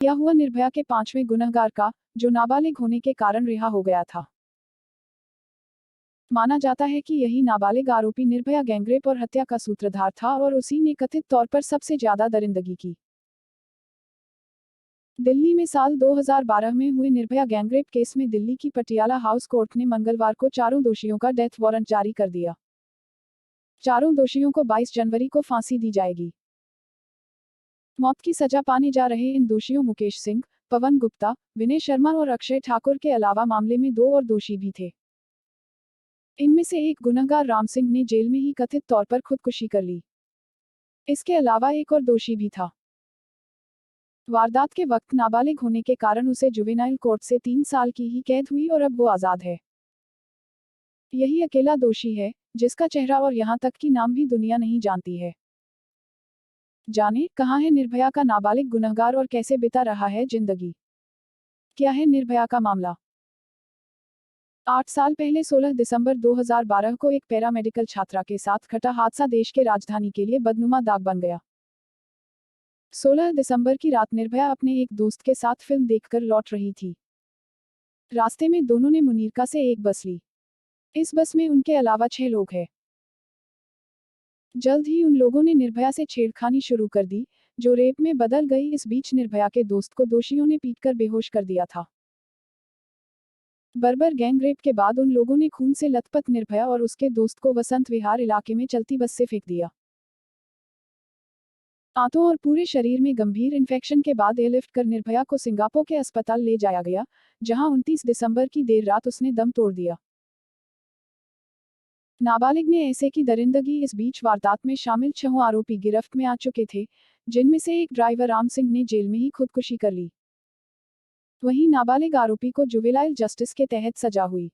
यह हुआ निर्भया के 5वें गुनहगार का, जो नाबालिग होने के कारण रिहा हो गया था। माना जाता है कि यही नाबालिग आरोपी निर्भया गैंगरेप और हत्या का सूत्रधार था और उसी ने कथित तौर पर सबसे ज्यादा दरिंदगी की। दिल्ली में साल 2012 में हुए निर्भया गैंगरेप केस में दिल्ली की पटियाला हाउस कोर्ट ने मंगलवार को चारों दोषियों का डेथ वारंट जारी कर दिया। चारों दोषियों को 22 जनवरी को फांसी दी जाएगी। मौत की सजा पाने जा रहे इन दोषियों मुकेश सिंह, पवन गुप्ता, विनय शर्मा और अक्षय ठाकुर के अलावा मामले में 2 और दोषी भी थे। इनमें से एक गुनहगार राम सिंह ने जेल में ही कथित तौर पर खुदकुशी कर ली। इसके अलावा एक और दोषी भी था। वारदात के वक्त नाबालिग होने के कारण उसे जुवेनाइल कोर्ट से 3 साल की ही कैद हुई और अब वो आजाद है। यही अकेला दोषी है, जिसका चेहरा और यहाँ तक कि नाम भी दुनिया नहीं जानती है। जाने, कहाँ है निर्भया का नाबालिग गुनहगार और कैसे बिता रहा है जिंदगी? क्या है निर्भया का मामला? 8 साल पहले 16 दिसंबर 2012 को एक पैरामेडिकल छात्रा के साथ घटा हादसा देश के राजधानी के लिए बदनुमा दाग बन गया। 16 दिसंबर की रात निर्भया अपने एक दोस्त के साथ फिल्म देखकर लौट रही थी। रास्ते में दोनों ने मुनीरका से एक बस ली। इस बस में उनके अलावा 6 लोग हैं। जल्द ही उन लोगों ने निर्भया से छेड़खानी शुरू कर दी, जो रेप में बदल गई। इस बीच निर्भया के दोस्त को दोषियों ने पीटकर बेहोश कर दिया था। बर्बर गैंग रेप के बाद उन लोगों ने खून से लथपथ निर्भया और उसके दोस्त को वसंत विहार इलाके में चलती बस से फेंक दिया। आंतों और पूरे शरीर में गंभीर इन्फेक्शन के बाद एयरलिफ्ट कर निर्भया को सिंगापुर के अस्पताल ले जाया गया, जहां 29 दिसंबर की देर रात उसने दम तोड़ दिया। नाबालिग ने ऐसे की दरिंदगी। इस बीच वारदात में शामिल 6 आरोपी गिरफ्त में आ चुके थे, जिनमें से एक ड्राइवर राम सिंह ने जेल में ही खुदकुशी कर ली। वहीं नाबालिग आरोपी को जुवेनाइल जस्टिस के तहत सजा हुई।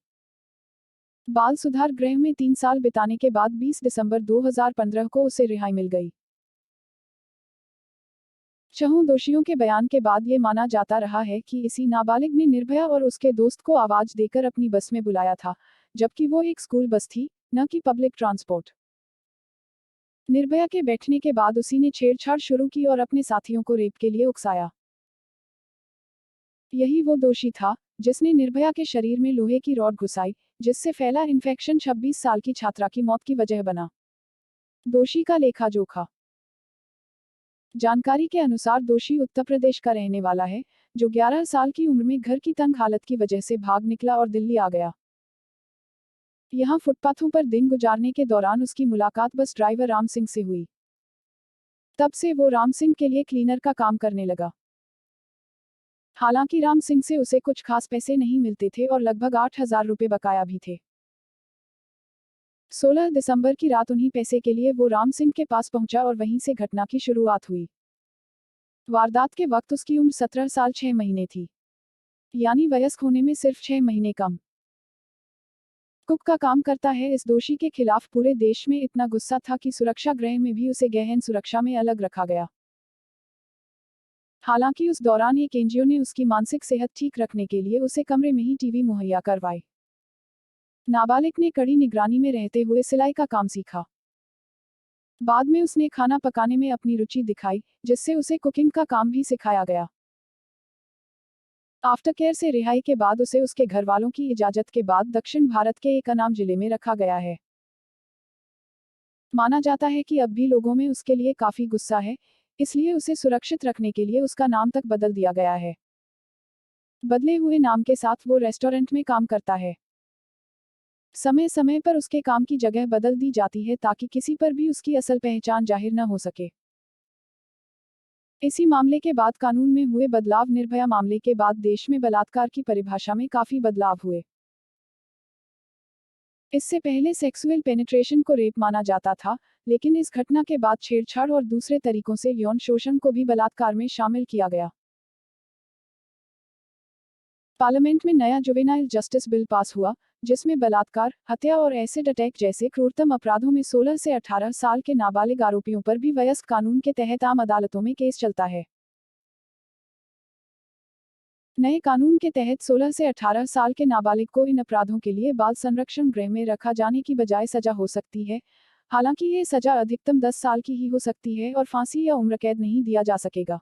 बाल सुधार गृह में 3 साल बिताने के बाद 20 दिसंबर 2015 को उसे रिहाई मिल गई। 6 दोषियों के बयान के बाद ये माना जाता रहा है कि इसी नाबालिग ने निर्भया और उसके दोस्त को आवाज देकर अपनी बस में बुलाया था, जबकि वो एक स्कूल बस थी, न कि पब्लिक ट्रांसपोर्ट। निर्भया के बैठने के बाद उसी ने छेड़छाड़ शुरू की और अपने साथियों को रेप के लिए उकसाया। यही वो दोषी था, जिसने निर्भया के शरीर में लोहे की रॉड घुसाई, जिससे फैला इन्फेक्शन 26 साल की छात्रा की मौत की वजह बना। दोषी का लेखा जोखा। जानकारी के अनुसार दोषी उत्तर प्रदेश का रहने वाला है, जो 11 साल की उम्र में घर की तंग हालत की वजह से भाग निकला और दिल्ली आ गया। यहाँ फुटपाथों पर दिन गुजारने के दौरान उसकी मुलाकात बस ड्राइवर राम सिंह से हुई। तब से वो राम सिंह के लिए क्लीनर का काम करने लगा। हालांकि राम सिंह से उसे कुछ खास पैसे नहीं मिलते थे और लगभग 8,000 रुपए बकाया भी थे। 16 दिसंबर की रात उन्हीं पैसे के लिए वो राम सिंह के पास पहुंचा और वहीं से घटना की शुरुआत हुई। वारदात के वक्त उसकी उम्र 17 साल 6 महीने थी, यानी वयस्क होने में सिर्फ 6 महीने कम। कुक का काम करता है। इस दोषी के खिलाफ पूरे देश में इतना गुस्सा था कि सुरक्षा गृह में भी उसे गहन सुरक्षा में अलग रखा गया। हालांकि उस दौरान एक एनजीओ ने उसकी मानसिक सेहत ठीक रखने के लिए उसे कमरे में ही टीवी मुहैया करवाए। नाबालिग ने कड़ी निगरानी में रहते हुए सिलाई का काम सीखा। बाद में उसने खाना पकाने में अपनी रुचि दिखाई, जिससे उसे कुकिंग का काम भी सिखाया गया। आफ्टर केयर से रिहाई के बाद उसे उसके घर वालों की इजाजत के बाद दक्षिण भारत के एक अनाम जिले में रखा गया है। माना जाता है कि अब भी लोगों में उसके लिए काफी गुस्सा है, इसलिए उसे सुरक्षित रखने के लिए उसका नाम तक बदल दिया गया है। बदले हुए नाम के साथ वो रेस्टोरेंट में काम करता है। समय समय पर उसके काम की जगह बदल दी जाती है ताकि किसी पर भी उसकी असल पहचान जाहिर न हो सके। इसी मामले के बाद कानून में हुए बदलाव। निर्भया मामले के बाद देश में बलात्कार की परिभाषा में काफी बदलाव हुए। इससे पहले सेक्सुअल पेनिट्रेशन को रेप माना जाता था, लेकिन इस घटना के बाद छेड़छाड़ और दूसरे तरीकों से यौन शोषण को भी बलात्कार में शामिल किया गया। पार्लियामेंट में नया जुवेनाइल जस्टिस बिल पास हुआ, जिसमें बलात्कार, हत्या और एसिड अटैक जैसे क्रूरतम अपराधों में 16 से 18 साल के नाबालिग आरोपियों पर भी वयस्क कानून के तहत आम अदालतों में केस चलता है। नए कानून के तहत 16 से 18 साल के नाबालिग को इन अपराधों के लिए बाल संरक्षण गृह में रखा जाने की बजाय सजा हो सकती है। हालांकि ये सजा अधिकतम 10 साल की ही हो सकती है और फांसी या उम्र कैद नहीं दिया जा सकेगा।